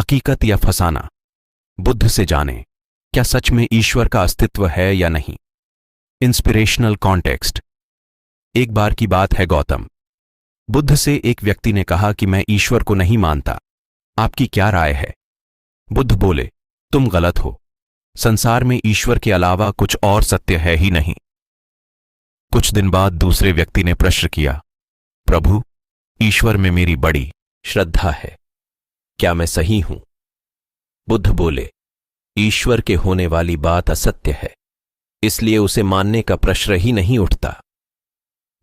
हकीकत या फसाना। बुद्ध से जानें, क्या सच में ईश्वर का अस्तित्व है या नहीं। Inspirational context. एक बार की बात है, गौतम बुद्ध से एक व्यक्ति ने कहा कि मैं ईश्वर को नहीं मानता, आपकी क्या राय है। बुद्ध बोले, तुम गलत हो। संसार में ईश्वर के अलावा कुछ और सत्य है ही नहीं। कुछ दिन बाद दूसरे व्यक्ति ने प्रश्न किया, प्रभु, ईश्वर में मेरी बड़ी श्रद्धा है, क्या मैं सही हूं। बुद्ध बोले, ईश्वर के होने वाली बात असत्य है, इसलिए उसे मानने का प्रश्न ही नहीं उठता।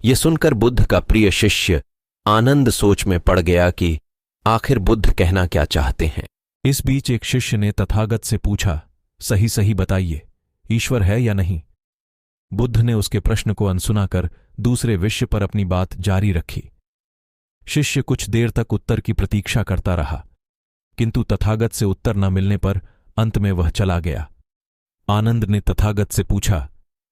यह सुनकर बुद्ध का प्रिय शिष्य आनंद सोच में पड़ गया कि आखिर बुद्ध कहना क्या चाहते हैं। इस बीच एक शिष्य ने तथागत से पूछा, सही सही बताइए, ईश्वर है या नहीं। बुद्ध ने उसके प्रश्न को अनसुना कर दूसरे विषय पर अपनी बात जारी रखी। शिष्य कुछ देर तक उत्तर की प्रतीक्षा करता रहा, किंतु तथागत से उत्तर न मिलने पर अंत में वह चला गया। आनंद ने तथागत से पूछा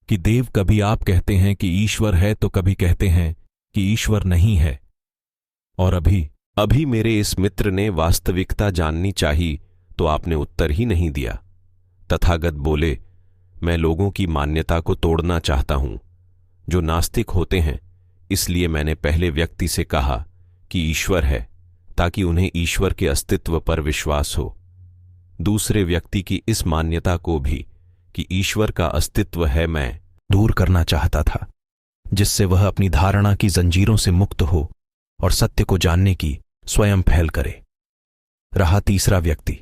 कि देव, कभी आप कहते हैं कि ईश्वर है तो कभी कहते हैं कि ईश्वर नहीं है, और अभी मेरे इस मित्र ने वास्तविकता जाननी चाहिए तो आपने उत्तर ही नहीं दिया। तथागत बोले, मैं लोगों की मान्यता को तोड़ना चाहता हूं जो नास्तिक होते हैं, इसलिए मैंने पहले व्यक्ति से कहा कि ईश्वर है ताकि उन्हें ईश्वर के अस्तित्व पर विश्वास हो। दूसरे व्यक्ति की इस मान्यता को भी कि ईश्वर का अस्तित्व है मैं दूर करना चाहता था, जिससे वह अपनी धारणा की जंजीरों से मुक्त हो और सत्य को जानने की स्वयं पहल करे। रहा तीसरा व्यक्ति,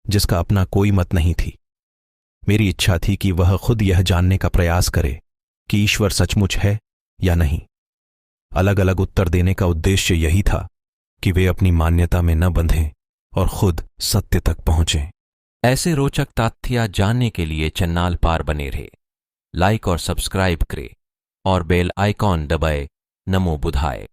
जिसका अपना कोई मत नहीं थी। मेरी इच्छा थी कि वह खुद यह जानने का प्रयास करे कि ईश्वर सचमुच है या नहीं। अलग अलग उत्तर देने का उद्देश्य यही था कि वे अपनी मान्यता में न बंधें और खुद सत्य तक पहुंचें। ऐसे रोचक तथ्य जानने के लिए चैनल पर बने रहे, लाइक और सब्सक्राइब करें और बेल आइकॉन दबाए। नमो बुद्धाय।